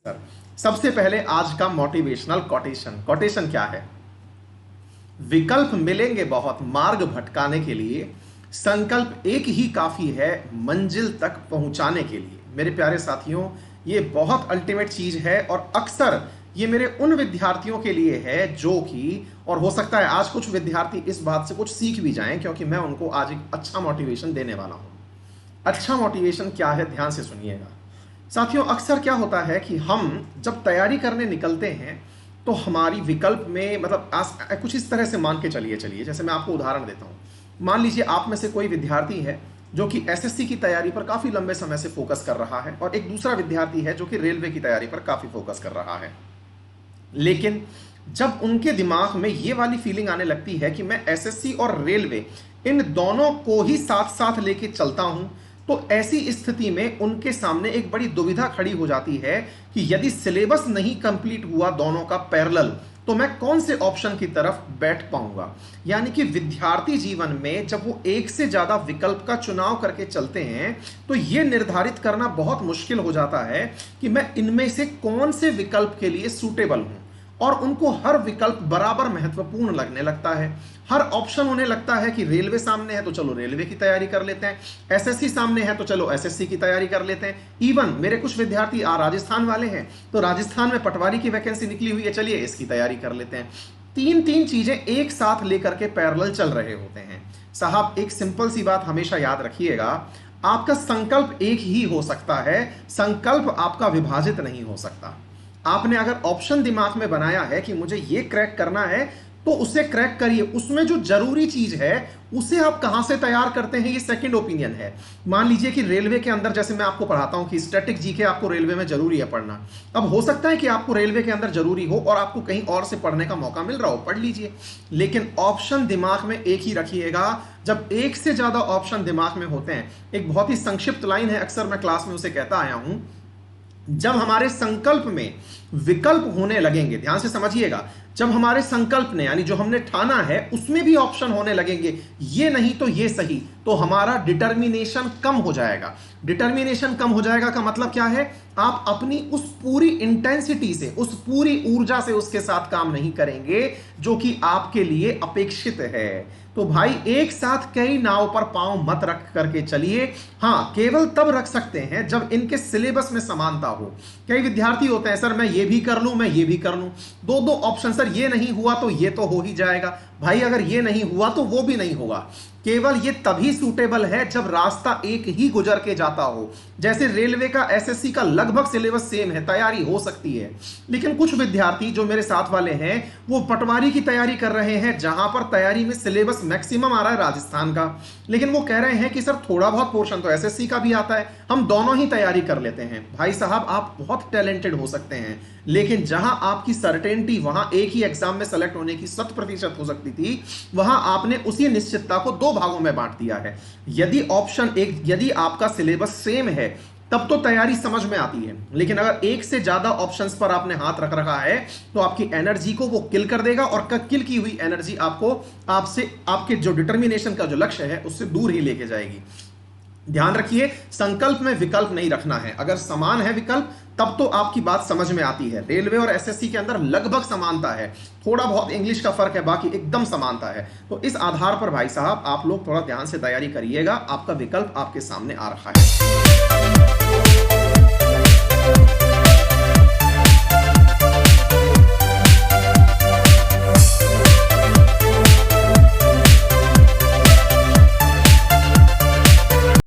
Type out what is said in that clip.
Sir, सबसे पहले आज का मोटिवेशनल कोटेशन। कोटेशन क्या है? विकल्प मिलेंगे बहुत मार्ग भटकाने के लिए, संकल्प एक ही काफी है मंजिल तक पहुंचाने के लिए। मेरे प्यारे साथियों, ये बहुत अल्टीमेट चीज है और अक्सर ये मेरे उन विद्यार्थियों के लिए है जो कि, और हो सकता है आज कुछ विद्यार्थी इस बात से कुछ सीख भी जाएं, क्योंकि मैं उनको आज एक अच्छा मोटिवेशन देने वाला हूं। अच्छा मोटिवेशन क्या है, ध्यान से सुनिएगा साथियों। अक्सर क्या होता है कि हम जब तैयारी करने निकलते हैं तो हमारी विकल्प में, मतलब कुछ इस तरह से मान के चलिए, जैसे मैं आपको उदाहरण देता हूं। मान लीजिए आप में से कोई विद्यार्थी है जो कि एसएससी की तैयारी पर काफी लंबे समय से फोकस कर रहा है, और एक दूसरा विद्यार्थी है जो कि रेलवे की तैयारी पर काफी फोकस कर रहा है। लेकिन जब उनके दिमाग में ये वाली फीलिंग आने लगती है कि मैं एसएससी और रेलवे इन दोनों को ही साथ साथ लेके चलता हूं, तो ऐसी स्थिति में उनके सामने एक बड़ी दुविधा खड़ी हो जाती है कि यदि सिलेबस नहीं कंप्लीट हुआ दोनों का पैरेलल, तो मैं कौन से ऑप्शन की तरफ बैठ पाऊंगा। यानी कि विद्यार्थी जीवन में जब वो एक से ज्यादा विकल्प का चुनाव करके चलते हैं तो ये निर्धारित करना बहुत मुश्किल हो जाता है कि मैं इनमें से कौन से विकल्प के लिए सूटेबल हूं, और उनको हर विकल्प बराबर महत्वपूर्ण लगने लगता है। हर ऑप्शन उन्हें लगता है कि रेलवे सामने है तो चलो रेलवे की तैयारी कर लेते हैं, एसएससी सामने है तो चलो एसएससी की तैयारी कर लेते हैं। इवन मेरे कुछ विद्यार्थी राजस्थान वाले हैं तो राजस्थान में पटवारी की वैकेंसी निकली हुई है, चलिए इसकी तैयारी कर लेते हैं। तीन तीन चीजें एक साथ लेकर के पैरेलल चल रहे होते हैं। साहब, एक सिंपल सी बात हमेशा याद रखिएगा, आपका संकल्प एक ही हो सकता है, संकल्प आपका विभाजित नहीं हो सकता। आपने अगर ऑप्शन दिमाग में बनाया है कि मुझे ये क्रैक करना है तो उसे क्रैक करिए, उसमें जो जरूरी चीज है उसे आप कहां से तैयार करते हैं, ये सेकंड ओपिनियन है। मान लीजिए कि रेलवे के अंदर, जैसे मैं आपको पढ़ाता हूं कि स्टैटिक जीके आपको रेलवे में जरूरी है पढ़ना। अब हो सकता है कि आपको रेलवे के अंदर जरूरी हो और आपको कहीं और से पढ़ने का मौका मिल रहा हो, पढ़ लीजिए, लेकिन ऑप्शन दिमाग में एक ही रखिएगा। जब एक से ज्यादा ऑप्शन दिमाग में होते हैं, एक बहुत ही संक्षिप्त लाइन है, अक्सर मैं क्लास में उसे कहता आया हूं, जब हमारे संकल्प में विकल्प होने लगेंगे, ध्यान से समझिएगा, जब हमारे संकल्प ने, यानी जो हमने ठाना है उसमें भी ऑप्शन होने लगेंगे, ये नहीं तो ये सही, तो हमारा डिटर्मिनेशन कम हो जाएगा। डिटर्मिनेशन कम हो जाएगा का मतलब क्या है? आप अपनी उस पूरी इंटेंसिटी से, उस पूरी ऊर्जा से उसके साथ काम नहीं करेंगे जो कि आपके लिए अपेक्षित है। तो भाई, एक साथ कई नाव पर पांव मत रख करके चलिए। हां, केवल तब रख सकते हैं जब इनके सिलेबस में समानता हो। कई विद्यार्थी होते हैं, सर मैं ये भी कर लूं, मैं ये भी कर लूं, दो दो ऑप्शन, सर ये नहीं हुआ तो ये तो हो ही जाएगा। भाई, अगर ये नहीं हुआ तो वो भी नहीं होगा। केवल ये तभी सूटेबल है जब रास्ता एक ही गुजर के जाता हो। जैसे रेलवे का, एसएससी का लगभग सिलेबस सेम है, तैयारी हो सकती है, लेकिन कुछ विद्यार्थी जो मेरे साथ वाले हैं वो पटवारी की तैयारी कर रहे हैं, जहां पर तैयारी में सिलेबस मैक्सिमम आ रहा है राजस्थान का, लेकिन वो कह रहे हैं कि सर थोड़ा बहुत पोर्शन तो एसएससी का भी आता है, हम दोनों ही तैयारी कर लेते हैं। भाई साहब, आप बहुत टैलेंटेड हो सकते हैं, लेकिन जहां आपकी सर्टेनिटी, वहां एक ही एग्जाम में सेलेक्ट होने की 100% हो सकती थी, वहां आपने उसी निश्चितता को दो भागों में बांट दिया है। यदि ऑप्शन एक, यदि आपका सिलेबस सेम है तब तो तैयारी समझ में आती है, लेकिन अगर एक से ज्यादा ऑप्शंस पर आपने हाथ रख रखा है तो आपकी एनर्जी को वो किल कर देगा, और किल की हुई एनर्जी आपको, आपसे, आपके जो डिटर्मिनेशन का जो लक्ष्य है उससे दूर ही लेके जाएगी। ध्यान रखिए, संकल्प में विकल्प नहीं रखना है। अगर समान है विकल्प तब तो आपकी बात समझ में आती है। रेलवे और एसएससी के अंदर लगभग समानता है, थोड़ा बहुत इंग्लिश का फर्क है, बाकी एकदम समानता है। तो इस आधार पर भाई साहब आप लोग थोड़ा ध्यान से तैयारी करिएगा, आपका विकल्प आपके सामने आ रहा है।